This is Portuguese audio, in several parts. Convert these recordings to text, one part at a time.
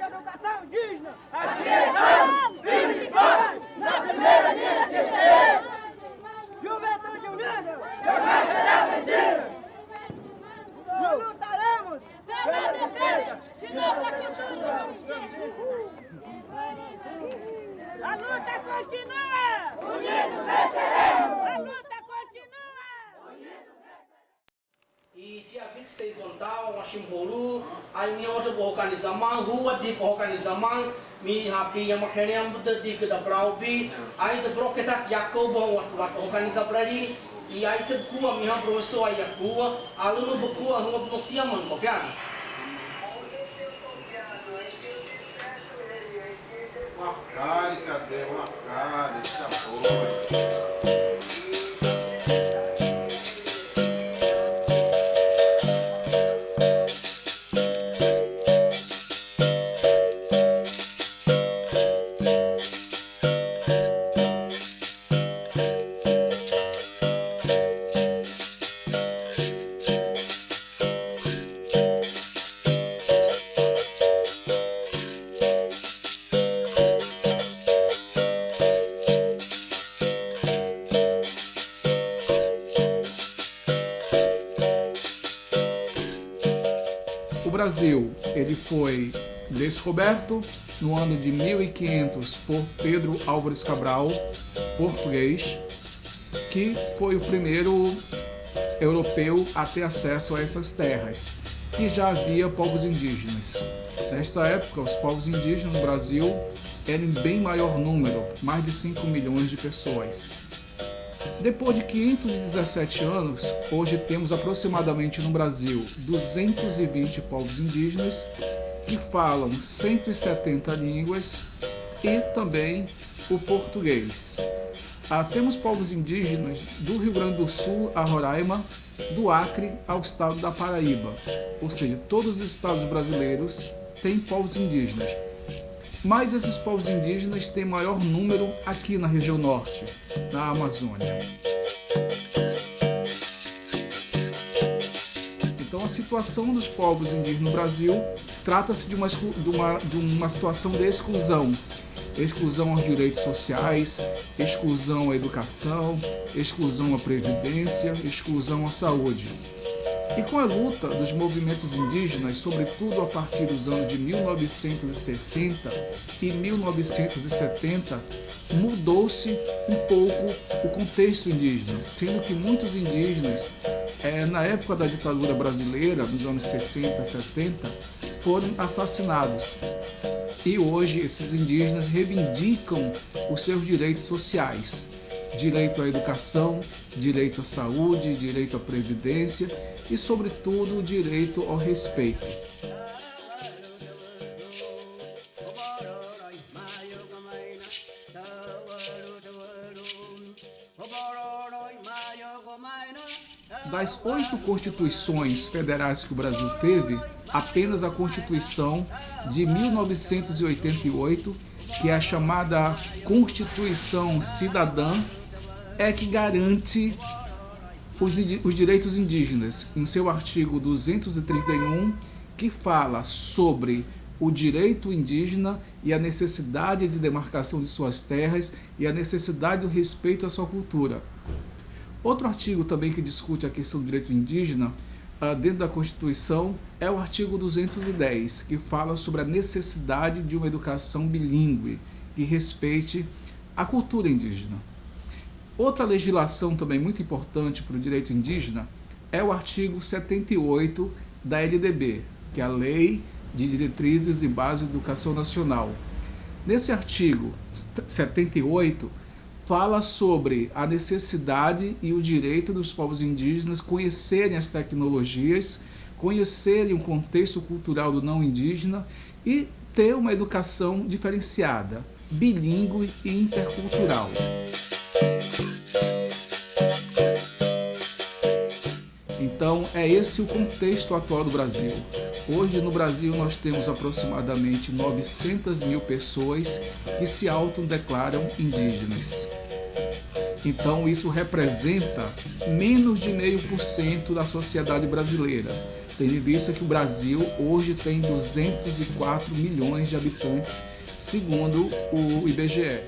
educação indígena. Aqui estamos, firmes e fortes, na primeira linha de esteio. Juventude unida, Jamais será vencida. nós lutaremos Pela defesa de nossa cultura. A luta continua! Unidos venceremos. A luta continua! E dia 26 ontal, Washington, aí minha outra organização, rua de organização, me rapi yang makanya betul di kita beraubi, aí de broketak Jacobo wat organização berari, e aí de kuah minha professor aí kuah, aluno berkuah hingga penusian mengkopian. Macari, cadê o Macari? Escapou. O Brasil, ele foi descoberto no ano de 1500 por Pedro Álvares Cabral, português, que foi o primeiro europeu a ter acesso a essas terras, que já havia povos indígenas. Nesta época, os povos indígenas no Brasil eram em bem maior número, mais de 5 milhões de pessoas. Depois de 517 anos, hoje temos aproximadamente no Brasil 220 povos indígenas que falam 170 línguas e também o português. Temos povos indígenas do Rio Grande do Sul a Roraima, do Acre ao estado da Paraíba, ou seja, todos os estados brasileiros têm povos indígenas. Mas esses povos indígenas têm maior número aqui na região norte, na Amazônia. Então a situação dos povos indígenas no Brasil trata-se de uma situação de exclusão. Exclusão aos direitos sociais, exclusão à educação, exclusão à previdência, exclusão à saúde. E com a luta dos movimentos indígenas, sobretudo a partir dos anos de 1960 e 1970, mudou-se um pouco o contexto indígena, sendo que muitos indígenas, na época da ditadura brasileira, nos anos 60, 70, foram assassinados. E hoje esses indígenas reivindicam os seus direitos sociais, direito à educação, direito à saúde, direito à previdência e, sobretudo, o direito ao respeito. Das 8 constituições federais que o Brasil teve, apenas a Constituição de 1988, que é a chamada Constituição Cidadã, é que garante os direitos indígenas, em seu artigo 231, que fala sobre o direito indígena e a necessidade de demarcação de suas terras e a necessidade do respeito à sua cultura. Outro artigo também que discute a questão do direito indígena dentro da Constituição é o artigo 210, que fala sobre a necessidade de uma educação bilíngue que respeite a cultura indígena. Outra legislação também muito importante para o direito indígena é o artigo 78 da LDB, que é a Lei de Diretrizes e Bases de Educação Nacional. Nesse artigo 78, fala sobre a necessidade e o direito dos povos indígenas conhecerem as tecnologias, conhecerem o contexto cultural do não indígena e ter uma educação diferenciada, bilíngue e intercultural. Então, é esse o contexto atual do Brasil. Hoje, no Brasil, nós temos aproximadamente 900 mil pessoas que se autodeclaram indígenas. Então, isso representa menos de 0,5% da sociedade brasileira. tendo em vista que o Brasil hoje tem 204 milhões de habitantes, segundo o IBGE.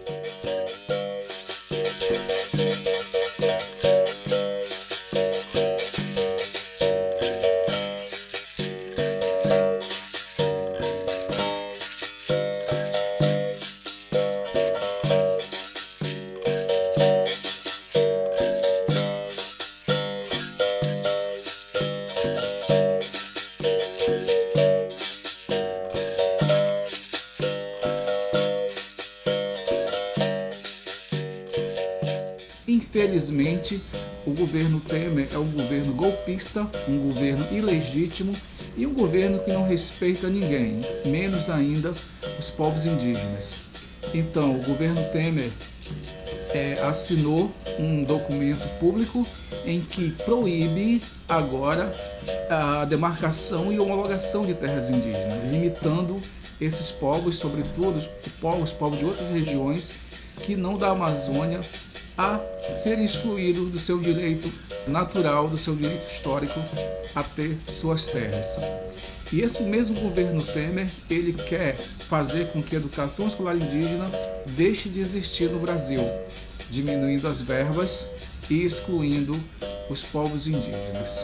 Infelizmente, o governo Temer é um governo golpista, um governo ilegítimo e um governo que não respeita ninguém, menos ainda os povos indígenas. Então, o governo Temer assinou um documento público em que proíbe agora a demarcação e homologação de terras indígenas, limitando esses povos, sobretudo os povos de outras regiões que não da Amazônia, a serem excluídos do seu direito natural, do seu direito histórico a ter suas terras. E esse mesmo governo Temer, ele quer fazer com que a educação escolar indígena deixe de existir no Brasil, diminuindo as verbas e excluindo os povos indígenas.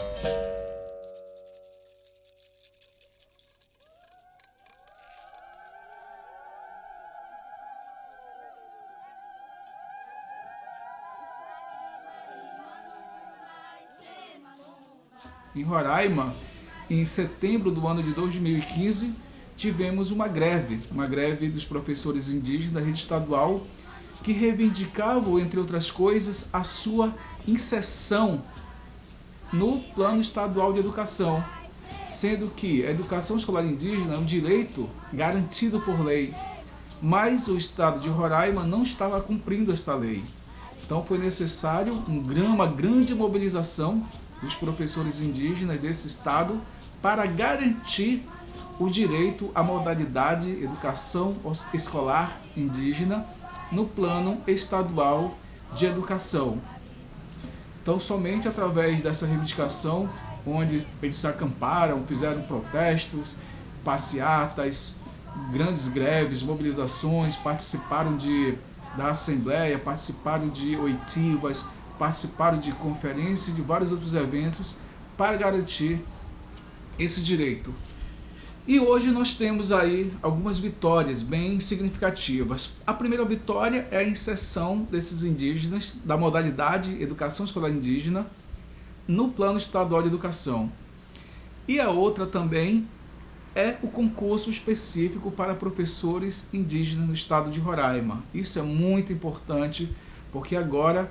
Em Roraima, em setembro do ano de 2015, tivemos uma greve dos professores indígenas da rede estadual, que reivindicavam, entre outras coisas, a sua inserção no Plano Estadual de Educação, sendo que a educação escolar indígena é um direito garantido por lei, mas o estado de Roraima não estava cumprindo esta lei. Então foi necessário uma grande mobilização dos professores indígenas desse estado para garantir o direito à modalidade educação escolar indígena no plano estadual de educação. Então, somente através dessa reivindicação, onde eles acamparam, fizeram protestos, passeatas, grandes greves, mobilizações, participaram da Assembleia, participaram de oitivas, participaram de conferências e de vários outros eventos para garantir esse direito. E hoje nós temos aí algumas vitórias bem significativas. A primeira vitória é a inserção desses indígenas da modalidade Educação Escolar Indígena no Plano Estadual de Educação. E a outra também é o concurso específico para professores indígenas no estado de Roraima. Isso é muito importante, porque agora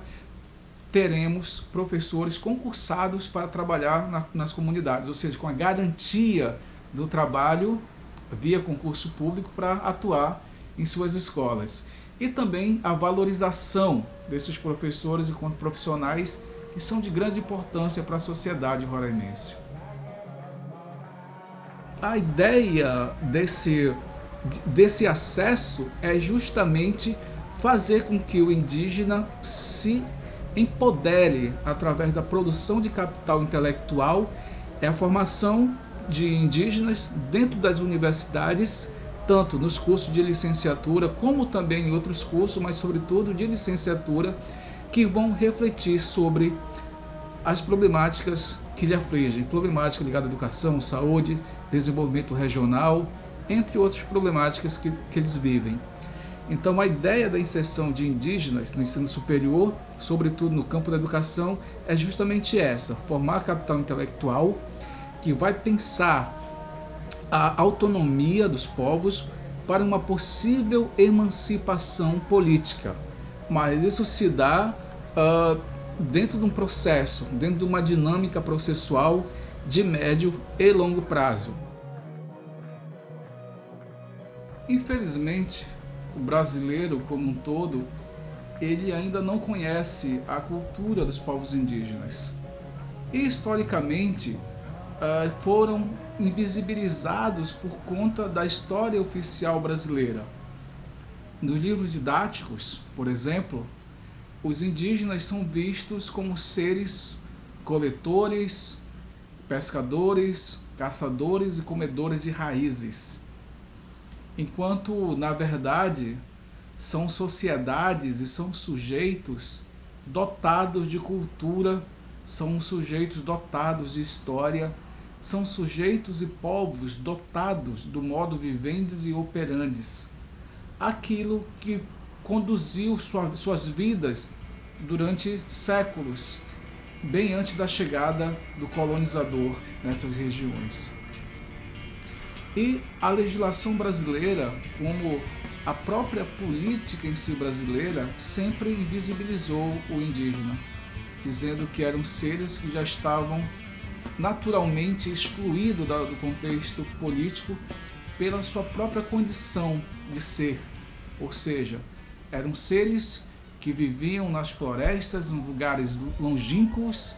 teremos professores concursados para trabalhar nas comunidades, ou seja, com a garantia do trabalho via concurso público para atuar em suas escolas. E também a valorização desses professores enquanto profissionais que são de grande importância para a sociedade roraimense. A ideia desse acesso é justamente fazer com que o indígena se empodere através da produção de capital intelectual, é a formação de indígenas dentro das universidades, tanto nos cursos de licenciatura como também em outros cursos, mas sobretudo de licenciatura, que vão refletir sobre as problemáticas que lhe afligem, problemática ligada à educação, saúde, desenvolvimento regional, entre outras problemáticas que eles vivem. Então a ideia da inserção de indígenas no ensino superior, sobretudo no campo da educação, é justamente essa: formar capital intelectual que vai pensar a autonomia dos povos para uma possível emancipação política. Mas isso se dá dentro de um processo, dentro de uma dinâmica processual de médio e longo prazo. Infelizmente, o brasileiro como um todo, ele ainda não conhece a cultura dos povos indígenas. E historicamente foram invisibilizados por conta da história oficial brasileira. Nos livros didáticos, por exemplo, os indígenas são vistos como seres coletores, pescadores, caçadores e comedores de raízes, enquanto, na verdade, são sociedades e são sujeitos dotados de cultura, são sujeitos dotados de história, são sujeitos e povos dotados do modo vivendis e operandis, aquilo que conduziu suas vidas durante séculos, bem antes da chegada do colonizador nessas regiões. E a legislação brasileira, como a própria política em si brasileira, sempre invisibilizou o indígena, dizendo que eram seres que já estavam naturalmente excluídos do contexto político pela sua própria condição de ser, ou seja, eram seres que viviam nas florestas, nos lugares longínquos,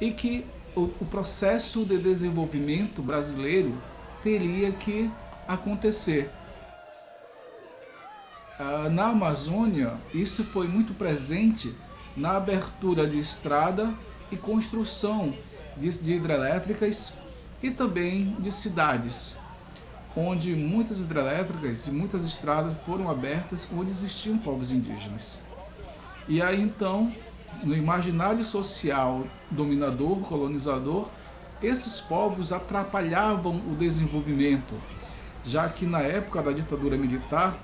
e que o processo de desenvolvimento brasileiro teria que acontecer. Na Amazônia, isso foi muito presente na abertura de estrada e construção de hidrelétricas e também de cidades, onde muitas hidrelétricas e muitas estradas foram abertas onde existiam povos indígenas. E aí então, no imaginário social dominador, colonizador, esses povos atrapalhavam o desenvolvimento, já que na época da ditadura militar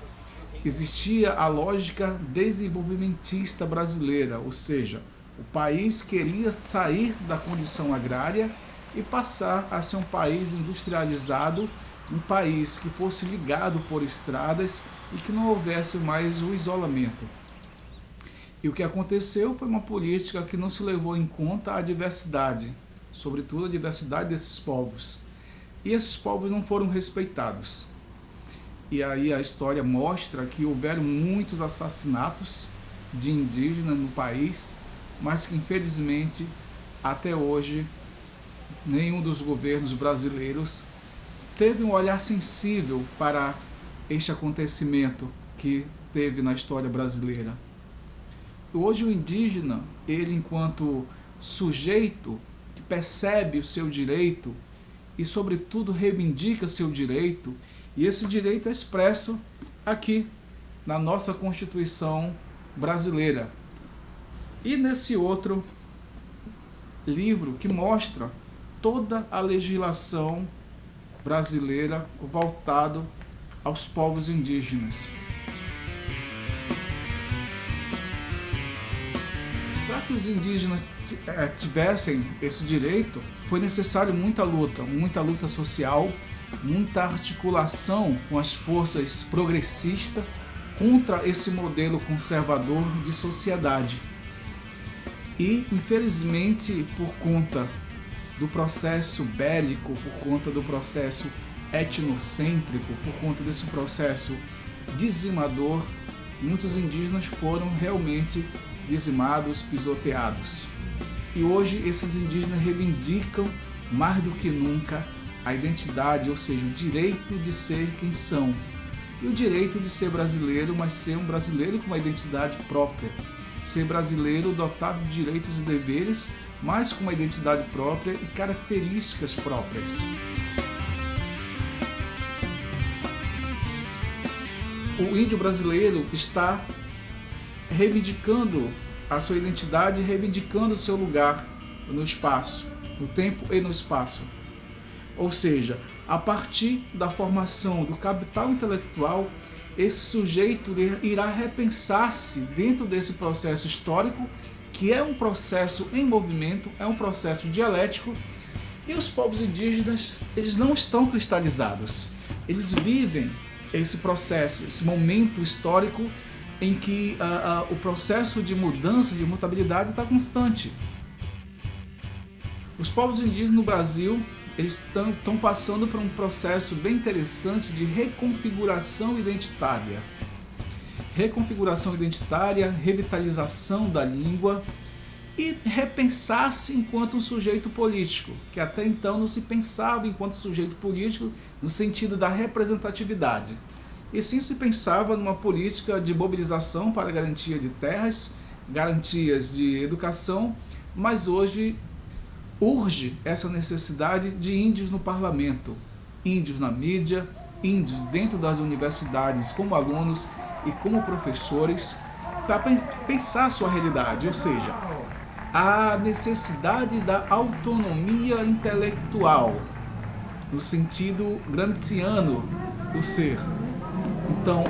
existia a lógica desenvolvimentista brasileira, ou seja, o país queria sair da condição agrária e passar a ser um país industrializado, um país que fosse ligado por estradas e que não houvesse mais o isolamento. E o que aconteceu foi uma política que não se levou em conta a diversidade, sobretudo a diversidade desses povos. E esses povos não foram respeitados. E aí a história mostra que houveram muitos assassinatos de indígenas no país, mas que infelizmente até hoje nenhum dos governos brasileiros teve um olhar sensível para este acontecimento que teve na história brasileira. Hoje o indígena, ele enquanto sujeito que percebe o seu direito e sobretudo reivindica seu direito, e esse direito é expresso aqui na nossa Constituição brasileira. E nesse outro livro que mostra toda a legislação brasileira voltado aos povos indígenas. Para que os indígenas tivessem esse direito, foi necessário muita luta social, muita articulação com as forças progressistas contra esse modelo conservador de sociedade. E, infelizmente, por conta do processo bélico, por conta do processo etnocêntrico, por conta desse processo dizimador, muitos indígenas foram realmente dizimados, pisoteados. E hoje esses indígenas reivindicam mais do que nunca a identidade, ou seja, o direito de ser quem são. E o direito de ser brasileiro, mas ser um brasileiro com uma identidade própria. Ser brasileiro dotado de direitos e deveres, mas com uma identidade própria e características próprias. O índio brasileiro está reivindicando a sua identidade, reivindicando o seu lugar no espaço, no tempo e no espaço. Ou seja, a partir da formação do capital intelectual, esse sujeito irá repensar-se dentro desse processo histórico, que é um processo em movimento, é um processo dialético, e os povos indígenas, eles não estão cristalizados. Eles vivem esse processo, esse momento histórico em que o processo de mudança, de mutabilidade está constante. Os povos indígenas no Brasil, eles estão passando por um processo bem interessante de reconfiguração identitária. Reconfiguração identitária, revitalização da língua e repensar-se enquanto um sujeito político, que até então não se pensava enquanto sujeito político no sentido da representatividade. E sim se pensava numa política de mobilização para garantia de terras, garantias de educação, mas hoje urge essa necessidade de índios no parlamento, índios na mídia, índios dentro das universidades como alunos e como professores, para pensar a sua realidade, ou seja, a necessidade da autonomia intelectual, no sentido gramsciano do ser. Então,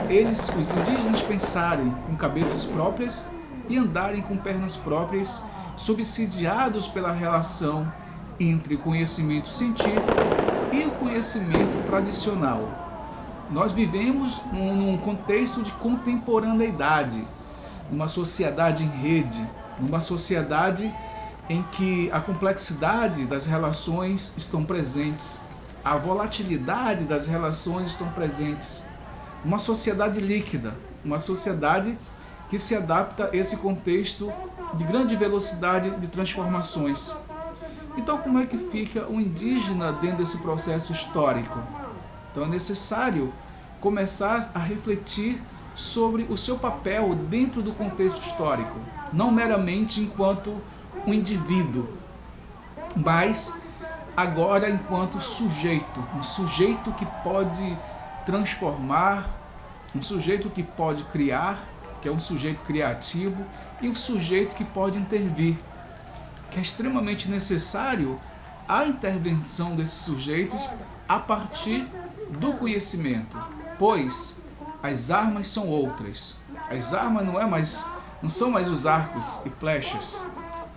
os indígenas pensarem com cabeças próprias e andarem com pernas próprias, subsidiados pela relação entre o conhecimento científico e o conhecimento tradicional. Nós vivemos num contexto de contemporaneidade, numa sociedade em rede, numa sociedade em que a complexidade das relações estão presentes, a volatilidade das relações estão presentes. Uma sociedade líquida, uma sociedade que se adapta a esse contexto de grande velocidade de transformações. Então, como é que fica o indígena dentro desse processo histórico? Então, é necessário começar a refletir sobre o seu papel dentro do contexto histórico, não meramente enquanto um indivíduo, mas agora enquanto sujeito, um sujeito que pode transformar, um sujeito que pode criar, que é um sujeito criativo, e um sujeito que pode intervir, que é extremamente necessário a intervenção desses sujeitos a partir do conhecimento, pois as armas são outras. As armas não são mais os arcos e flechas,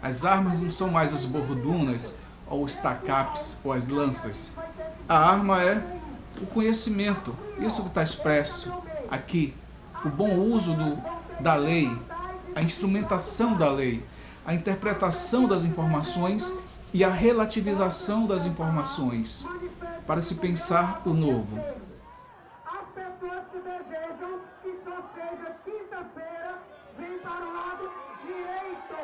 as armas não são mais as bordunas, ou os tacapes, ou as lanças. A arma é o conhecimento, isso que está expresso aqui, o bom uso da lei, a instrumentação da lei, a interpretação das informações e a relativização das informações, para se pensar o novo. As pessoas que desejam que só seja quinta-feira, vem para o lado direito.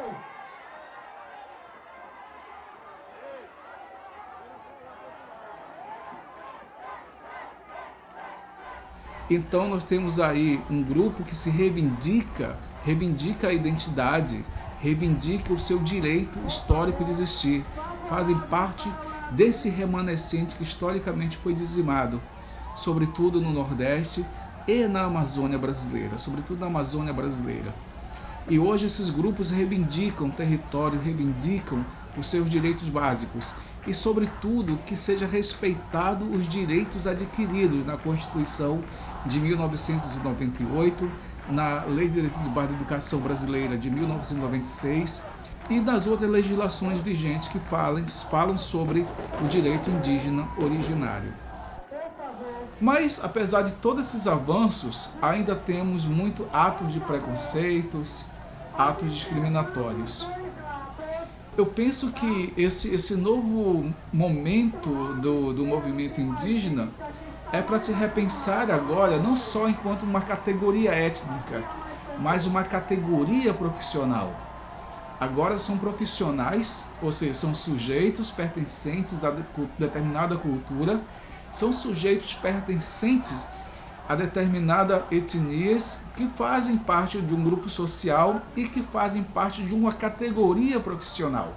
Então nós temos aí um grupo que se reivindica a identidade, reivindica o seu direito histórico de existir, fazem parte desse remanescente que historicamente foi dizimado, sobretudo no Nordeste e na Amazônia brasileira, sobretudo na Amazônia brasileira. E hoje esses grupos reivindicam território, reivindicam os seus direitos básicos e, sobretudo, que seja respeitado os direitos adquiridos na Constituição de 1998, na Lei de Direitos Básicos da Educação Brasileira de 1996 e das outras legislações vigentes que falam sobre o direito indígena originário. Mas, apesar de todos esses avanços, ainda temos muitos atos de preconceitos, atos discriminatórios. Eu penso que esse novo momento do movimento indígena é para se repensar agora, não só enquanto uma categoria étnica, mas uma categoria profissional. Agora são profissionais, ou seja, são sujeitos pertencentes a determinada cultura, são sujeitos pertencentes a determinadas etnias que fazem parte de um grupo social e que fazem parte de uma categoria profissional.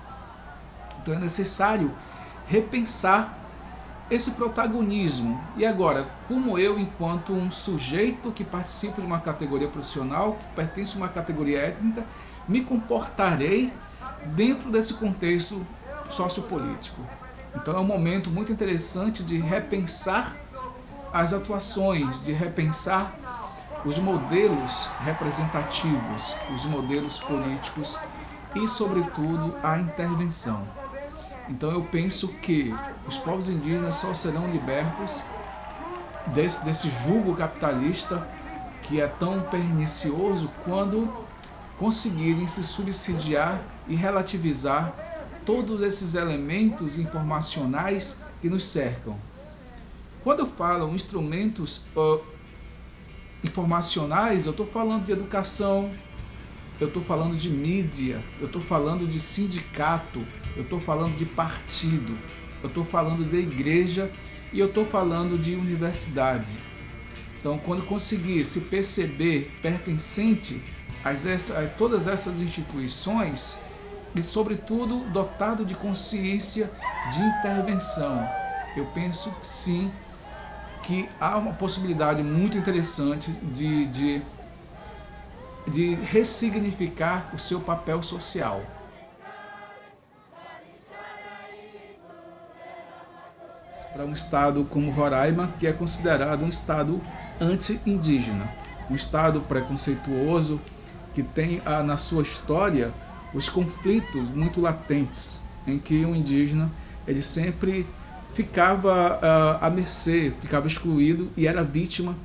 Então é necessário repensar esse protagonismo. E agora, como eu, enquanto um sujeito que participa de uma categoria profissional, que pertence a uma categoria étnica, me comportarei dentro desse contexto sociopolítico? Então é um momento muito interessante de repensar as atuações, de repensar os modelos representativos, os modelos políticos e, sobretudo, a intervenção. Então eu penso que os povos indígenas só serão libertos desse jugo capitalista que é tão pernicioso quando conseguirem se subsidiar e relativizar todos esses elementos informacionais que nos cercam. Quando eu falo instrumentos informacionais, eu estou falando de educação, eu estou falando de mídia, eu estou falando de sindicato, eu estou falando de partido, eu estou falando de igreja e eu estou falando de universidade. Então, quando conseguir se perceber pertencente a todas essas instituições, e, sobretudo, dotado de consciência de intervenção. Eu penso que sim, que há uma possibilidade muito interessante de ressignificar o seu papel social. Para um estado como Roraima, que é considerado um estado anti-indígena, um estado preconceituoso, que tem na sua história os conflitos muito latentes, em que o indígena ele sempre ficava à mercê, ficava excluído e era vítima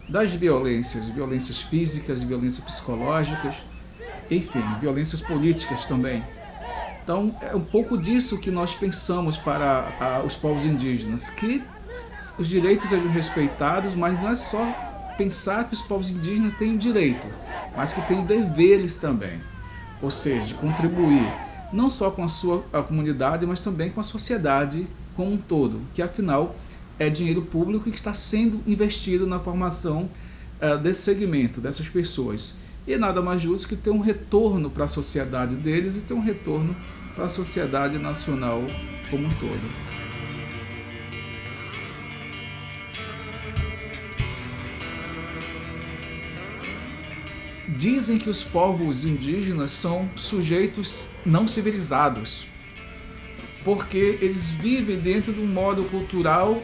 das violências físicas, violências psicológicas, enfim, violências políticas também. Então, é um pouco disso que nós pensamos para os povos indígenas, que os direitos sejam respeitados, mas não é só pensar que os povos indígenas têm direito, mas que têm deveres também. Ou seja, de contribuir não só com a comunidade, mas também com a sociedade como um todo, que afinal é dinheiro público que está sendo investido na formação desse segmento, dessas pessoas. E nada mais justo que ter um retorno para a sociedade deles e ter um retorno para a sociedade nacional como um todo. Dizem que os povos indígenas são sujeitos não civilizados, porque eles vivem dentro de um modo cultural,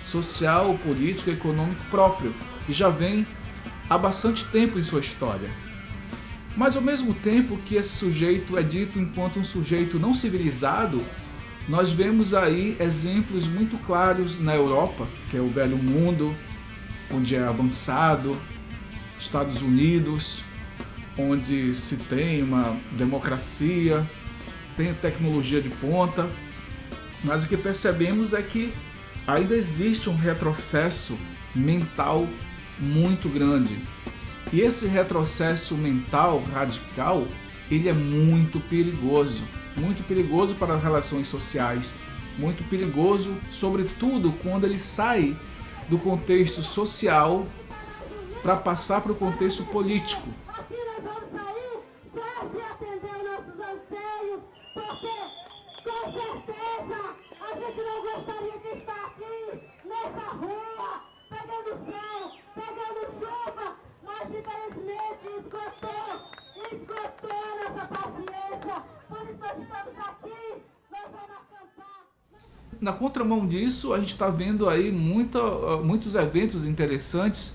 social, político, econômico próprio, que já vem há bastante tempo em sua história. Mas ao mesmo tempo que esse sujeito é dito enquanto um sujeito não civilizado, nós vemos aí exemplos muito claros na Europa, que é o Velho Mundo, onde é avançado, Estados Unidos, onde se tem uma democracia, tem tecnologia de ponta, mas o que percebemos é que ainda existe um retrocesso mental muito grande. E esse retrocesso mental radical, ele é muito perigoso para as relações sociais, muito perigoso, sobretudo quando ele sai do contexto social para passar para o contexto político. Aqui nós vamos sair só se atender os nossos anseios, porque com certeza a gente não gostaria de estar aqui nessa rua, pegando sol, pegando chuva, mas infelizmente esgotou nossa paciência, por isso nós estamos aqui, nós vamos acampar. Na contramão disso, a gente está vendo aí muitos eventos interessantes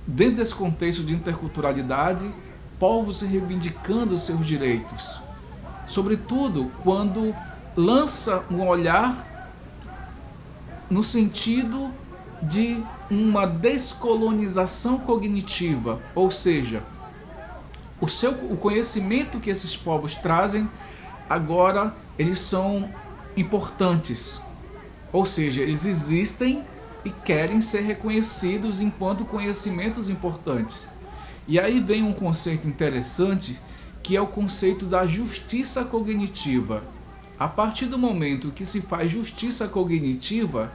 dentro desse contexto de interculturalidade, povos reivindicando os seus direitos. Sobretudo quando lança um olhar no sentido de uma descolonização cognitiva, ou seja, o conhecimento que esses povos trazem, agora eles são importantes, ou seja, eles existem e querem ser reconhecidos enquanto conhecimentos importantes. E aí vem um conceito interessante, que é o conceito da justiça cognitiva. A partir do momento que se faz justiça cognitiva,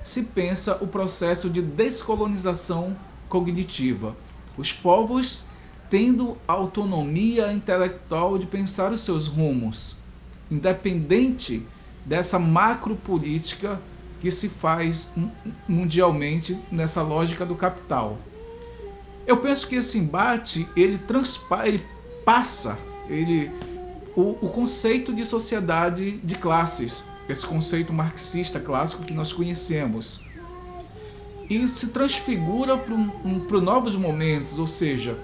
se pensa o processo de descolonização cognitiva. Os povos tendo autonomia intelectual de pensar os seus rumos, independente dessa macropolítica que se faz mundialmente nessa lógica do capital. Eu penso que esse embate ele passa o conceito de sociedade de classes, esse conceito marxista clássico que nós conhecemos, e se transfigura para novos momentos, ou seja,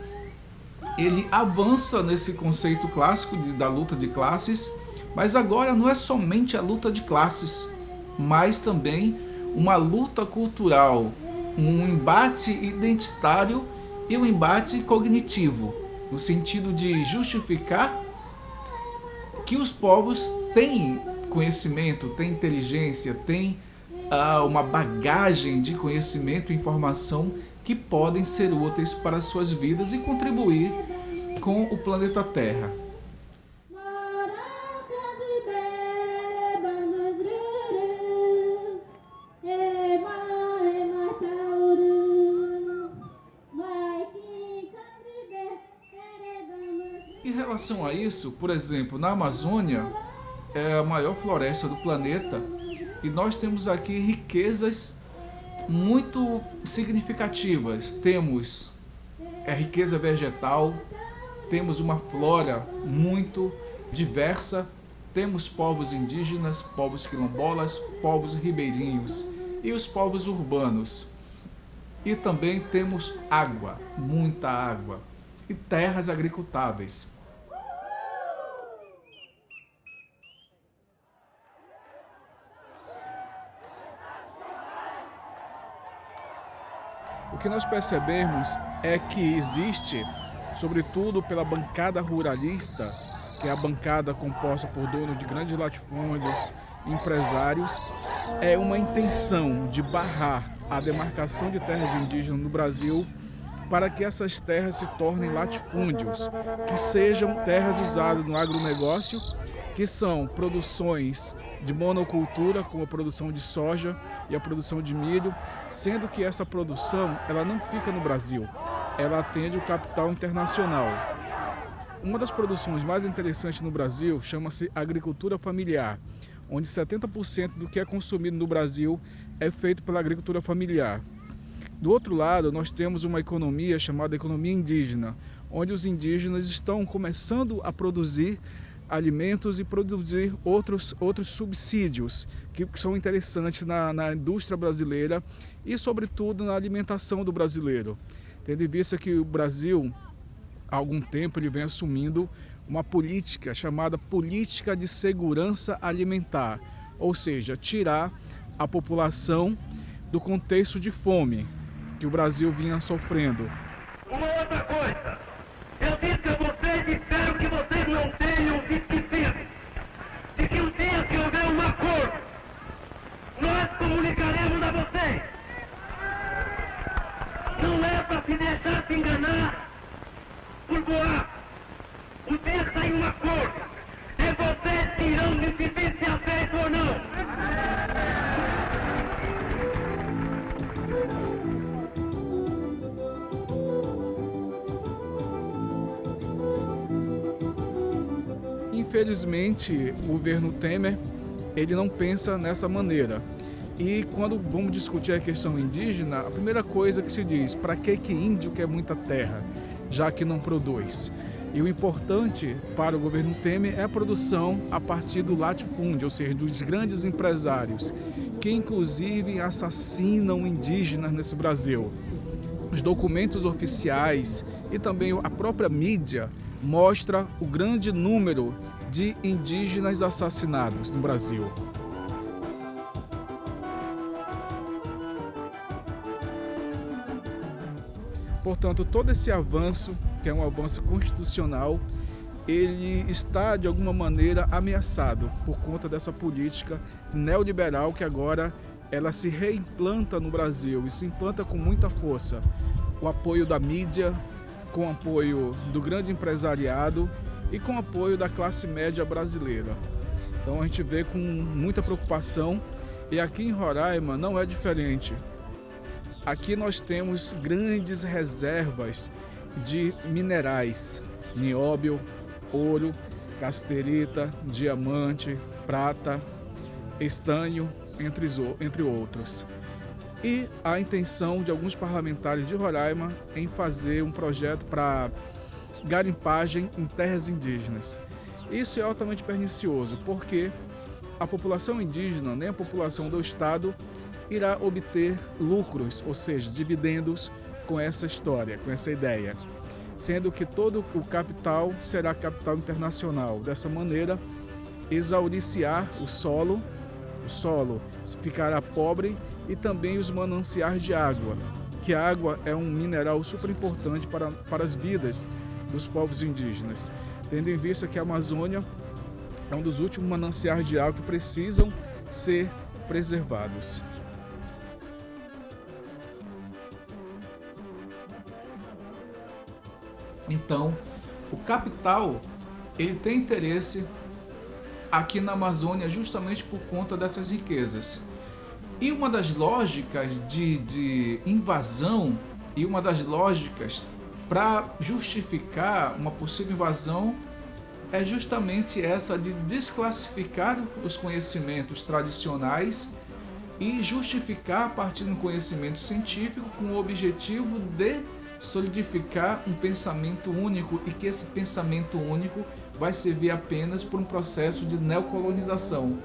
ele avança nesse conceito clássico da luta de classes, mas agora não é somente a luta de classes, mas também uma luta cultural, um embate identitário e um embate cognitivo, no sentido de justificar que os povos têm conhecimento, têm inteligência, têm uma bagagem de conhecimento e informação que podem ser úteis para as suas vidas e contribuir com o planeta Terra. Em relação a isso, por exemplo, na Amazônia é a maior floresta do planeta e nós temos aqui riquezas muito significativas. Temos riqueza vegetal, temos uma flora muito diversa, temos povos indígenas, povos quilombolas, povos ribeirinhos e os povos urbanos. E também temos água, muita água, e terras agricultáveis. O que nós percebemos é que existe, sobretudo pela bancada ruralista, que é a bancada composta por donos de grandes latifúndios, empresários, é uma intenção de barrar a demarcação de terras indígenas no Brasil para que essas terras se tornem latifúndios, que sejam terras usadas no agronegócio, que são produções de monocultura, como a produção de soja e a produção de milho, sendo que essa produção ela não fica no Brasil, ela atende o capital internacional. Uma das produções mais interessantes no Brasil chama-se agricultura familiar, onde 70% do que é consumido no Brasil é feito pela agricultura familiar. Do outro lado, nós temos uma economia chamada economia indígena, onde os indígenas estão começando a produzir alimentos e produzir outros subsídios que são interessantes na indústria brasileira e, sobretudo, na alimentação do brasileiro. Tendo em vista que o Brasil, há algum tempo, ele vem assumindo uma política chamada política de segurança alimentar, ou seja, tirar a população do contexto de fome que o Brasil vinha sofrendo. Uma outra coisa, eu disse a vocês e espero que vocês não tenham esquecido de que o dia que houver um acordo, nós comunicaremos a vocês. Não é para se deixar se enganar por boato. O dia que sair um acordo, é vocês que irão decidir se aceita ou não. Infelizmente, o governo Temer, ele não pensa nessa maneira. E quando vamos discutir a questão indígena, a primeira coisa que se diz, para que índio quer muita terra, já que não produz? E o importante para o governo Temer é a produção a partir do latifúndio, ou seja, dos grandes empresários, que inclusive assassinam indígenas nesse Brasil. Os documentos oficiais e também a própria mídia mostra o grande número de indígenas assassinados no Brasil. Portanto, todo esse avanço, que é um avanço constitucional, ele está de alguma maneira ameaçado por conta dessa política neoliberal que agora ela se reimplanta no Brasil e se implanta com muita força. O apoio da mídia, com o apoio do grande empresariado e com o apoio da classe média brasileira. Então a gente vê com muita preocupação e aqui em Roraima não é diferente. Aqui nós temos grandes reservas de minerais, nióbio, ouro, casterita, diamante, prata, estanho, entre outros. E a intenção de alguns parlamentares de Roraima em fazer um projeto para garimpagem em terras indígenas. Isso é altamente pernicioso, porque a população indígena, nem a população do Estado, irá obter lucros, ou seja, dividendos com essa história, com essa ideia. Sendo que todo o capital será capital internacional. Dessa maneira, exauriciar o solo ficará pobre e também os mananciais de água, que a água é um mineral super importante para as vidas dos povos indígenas, tendo em vista que a Amazônia é um dos últimos mananciais de água que precisam ser preservados. Então, o capital ele tem interesse aqui na Amazônia justamente por conta dessas riquezas. E uma das lógicas de invasão e uma das lógicas para justificar uma possível invasão é justamente essa de desclassificar os conhecimentos tradicionais e justificar a partir de um conhecimento científico com o objetivo de solidificar um pensamento único e que esse pensamento único vai servir apenas por um processo de neocolonização.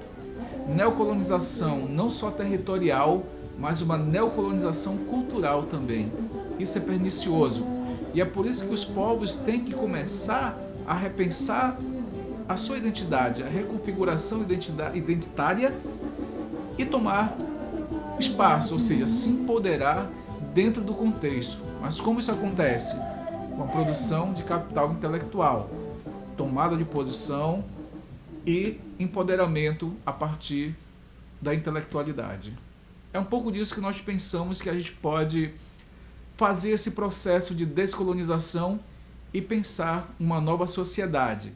Neocolonização não só territorial, mas uma neocolonização cultural também. Isso é pernicioso. E é por isso que os povos têm que começar a repensar a sua identidade, a reconfiguração identitária e tomar espaço, ou seja, se empoderar dentro do contexto. Mas como isso acontece? Com a produção de capital intelectual, tomada de posição e empoderamento a partir da intelectualidade. É um pouco disso que nós pensamos que a gente pode fazer esse processo de descolonização e pensar uma nova sociedade.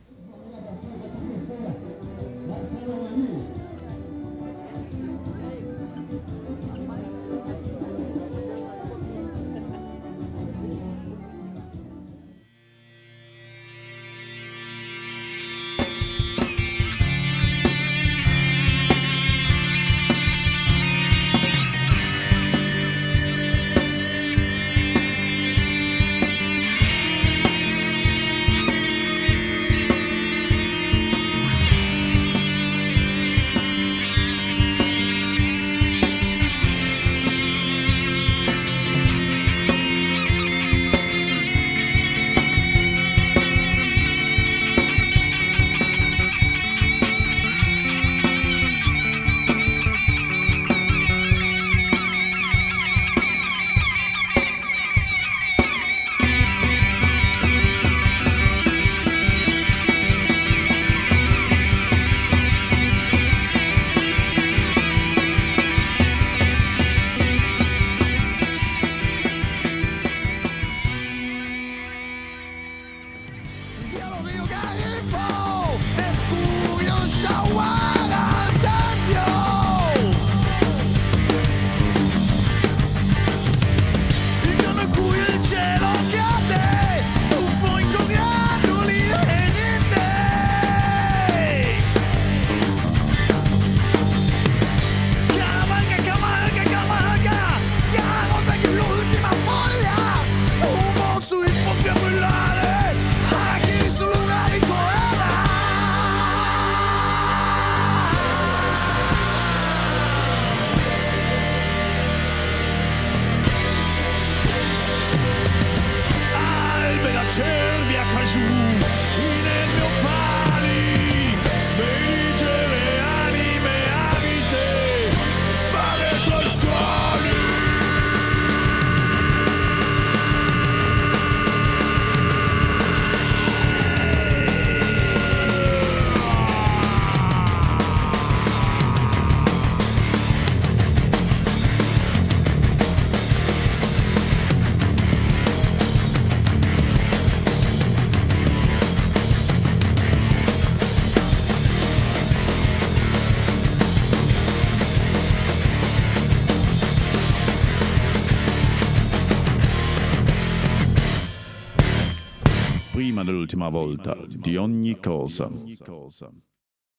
Prima dell'ultima volta di ogni cosa.